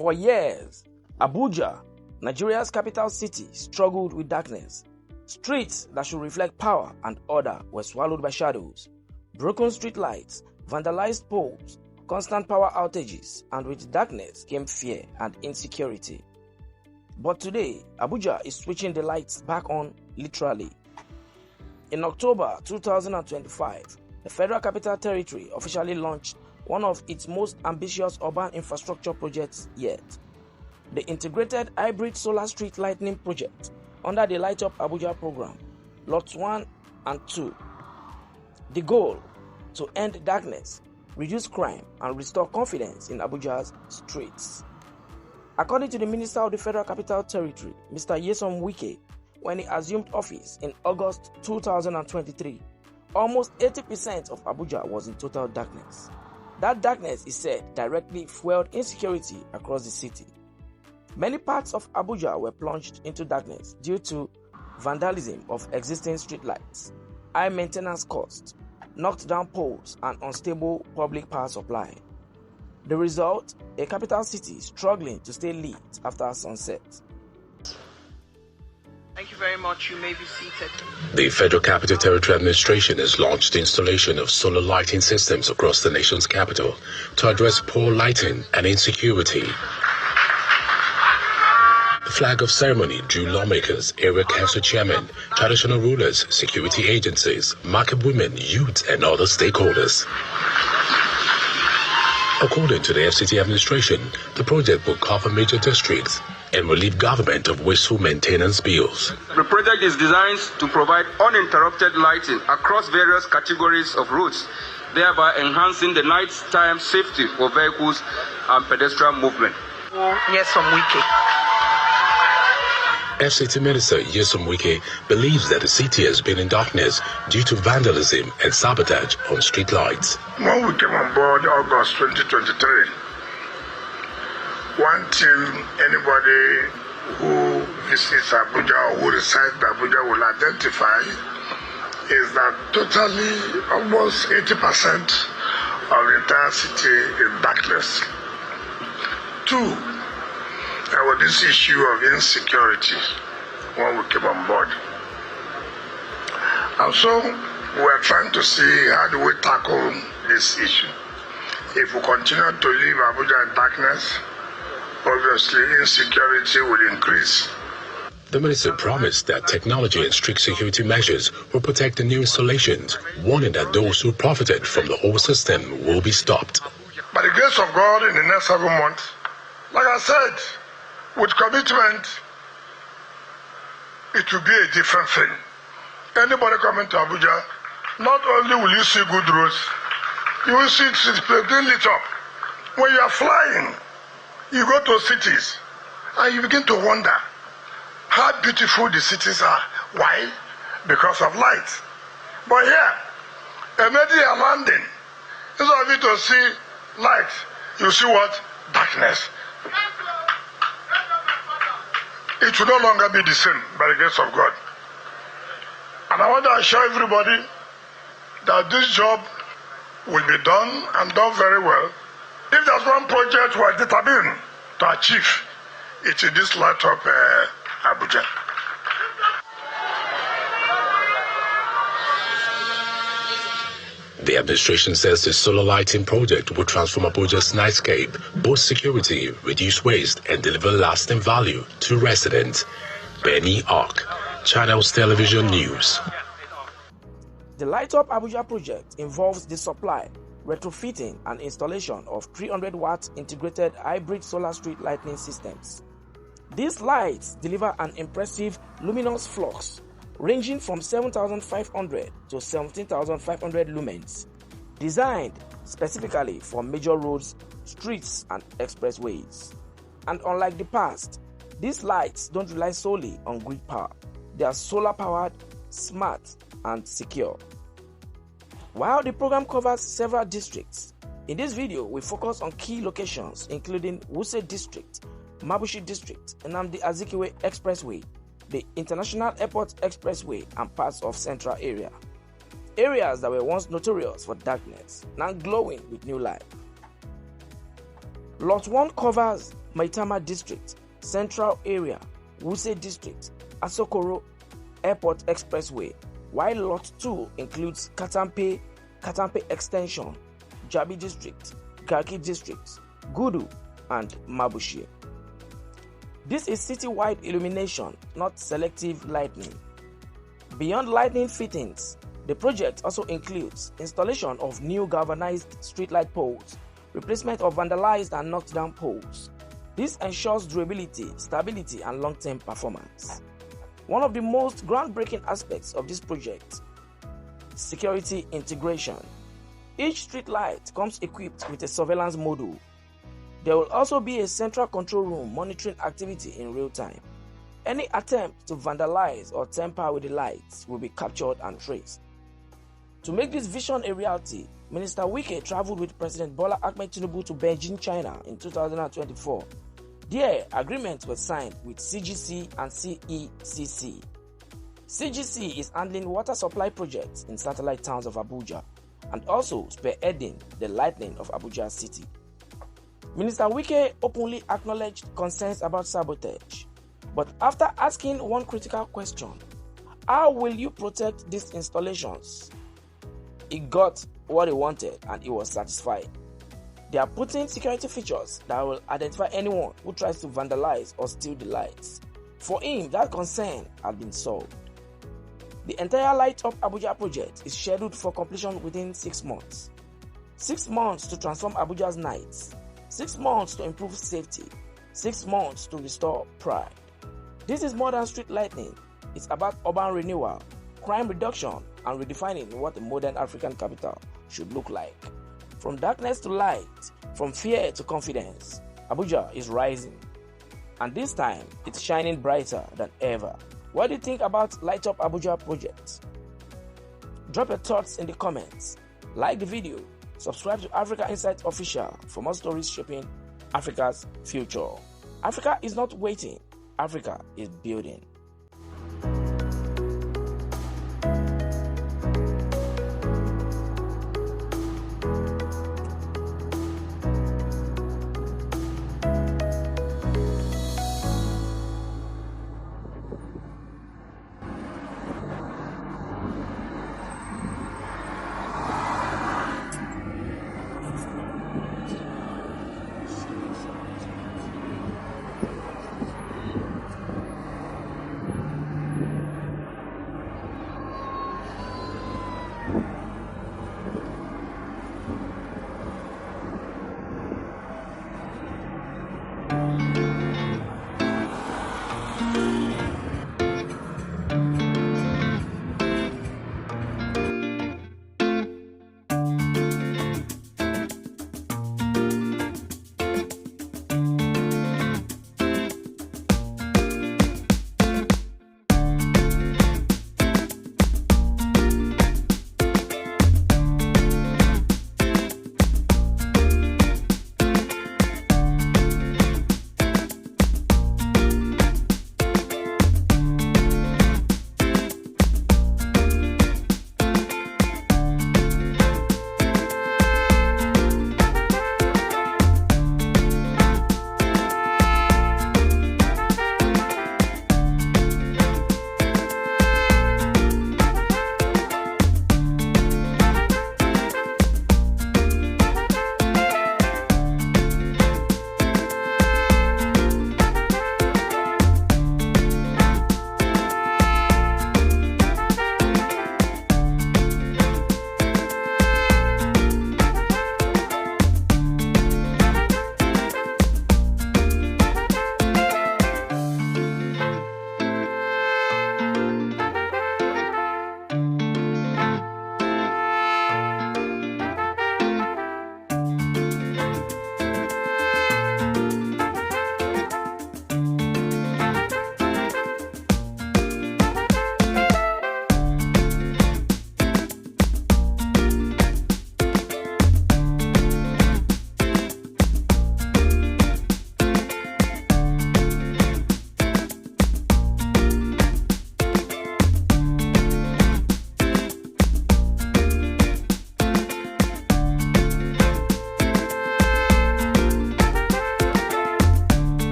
For years, Abuja, Nigeria's capital city, struggled with darkness. Streets that should reflect power and order were swallowed by shadows. Broken streetlights, vandalized poles, constant power outages, and with darkness came fear and insecurity. But today, Abuja is switching the lights back on, literally. In October 2025, the Federal Capital Territory officially launched one of its most ambitious urban infrastructure projects yet, the Integrated Hybrid Solar Street Lighting Project under the Light Up Abuja program, Lots 1 and 2. The goal: to end darkness, reduce crime, and restore confidence in Abuja's streets. According to the Minister of the Federal Capital Territory, Mr. Nyesom Wike, when he assumed office in August 2023, almost 80% of Abuja was in total darkness. That darkness, he said, directly fueled insecurity across the city. Many parts of Abuja were plunged into darkness due to vandalism of existing streetlights, high maintenance costs, knocked down poles, and unstable public power supply. The result, a capital city struggling to stay lit after sunset. Thank you very much. You may be seated. The Federal Capital Territory Administration has launched the installation of solar lighting systems across the nation's capital to address poor lighting and insecurity. The flag of ceremony drew lawmakers, area council chairmen, traditional rulers, security agencies, market women, youth, and other stakeholders. According to the FCT administration, the project will cover major districts and relieve government of wasteful maintenance bills. The project is designed to provide uninterrupted lighting across various categories of routes, thereby enhancing the nighttime safety for vehicles and pedestrian movement. Nyesom Wike. FCT Minister Nyesom Wike believes that the city has been in darkness due to vandalism and sabotage on streetlights. When we came on board August 2023, one thing anybody who visits Abuja or who resides in Abuja will identify is that totally almost 80% of the entire city is darkness. Two, there was this issue of insecurity when we came on board. And so we are trying to see how do we tackle this issue. If we continue to leave Abuja in darkness, obviously insecurity will increase. The minister promised that technology and strict security measures will protect the new installations, warning that those who profited from the whole system will be stopped. By the grace of God, in the next 7 months, like I said, with commitment, it will be a different thing. Anybody coming to Abuja, not only will you see good roads, you will see cities being lit up. When you are flying, you go to cities and you begin to wonder how beautiful the cities are. Why? Because of light. But here, immediately you're landing, instead of you to see light, you see what? Darkness. It will no longer be the same by the grace of God. And I want to assure everybody that this job will be done and done very well. If there's one project we are determined to achieve, it is this light up Abuja. The administration says the solar lighting project will transform Abuja's nightscape, boost security, reduce waste, and deliver lasting value to residents. Benny Ark, Channels Television News. The Light Up Abuja project involves the supply, retrofitting, and installation of 300-watt integrated hybrid solar street lighting systems. These lights deliver an impressive luminous flux ranging from 7,500 to 17,500 lumens, designed specifically for major roads, streets, and expressways. And unlike the past, these lights don't rely solely on grid power. They are solar-powered, smart, and secure. While the program covers several districts, in this video we focus on key locations including Wuse District, Mabushi District, Nnamdi Azikiwe Expressway, the International Airport Expressway, and parts of Central area. Areas that were once notorious for darkness, now glowing with new life. Lot 1 covers Maitama District, Central Area, Wuse District, Asokoro Airport Expressway, while Lot 2 includes Katampe Extension, Jabi District, Garki District, Gudu, and Mabushi. This is city-wide illumination, not selective lighting. Beyond lighting fittings, the project also includes installation of new galvanized streetlight poles, replacement of vandalized and knocked down poles. This ensures durability, stability, and long-term performance. One of the most groundbreaking aspects of this project, security integration. Each streetlight comes equipped with a surveillance module. There will also be a central control room monitoring activity in real time. Any attempt to vandalize or tamper with the lights will be captured and traced. To make this vision a reality, Minister Wike traveled with President Bola Ahmed Tinubu to Beijing, China in 2024. There, agreements were signed with CGC and CECC. CGC is handling water supply projects in satellite towns of Abuja and also spearheading the lightening of Abuja city. Minister Wike openly acknowledged concerns about sabotage, but after asking one critical question, how will you protect these installations? He got what he wanted and he was satisfied. They are putting security features that will identify anyone who tries to vandalize or steal the lights. For him, that concern had been solved. The entire Light Up Abuja project is scheduled for completion within 6 months. 6 months to transform Abuja's nights. 6 months to improve safety. 6 months to restore pride. This is more than street lighting. It's about urban renewal, crime reduction, and redefining what a modern African capital should look like. From darkness to light, from fear to confidence, Abuja is rising. And this time, it's shining brighter than ever. What do you think about Light Up Abuja project? Drop your thoughts in the comments. Like the video. Subscribe to Africa Insight Official for more stories shaping Africa's future. Africa is not waiting. Africa is building.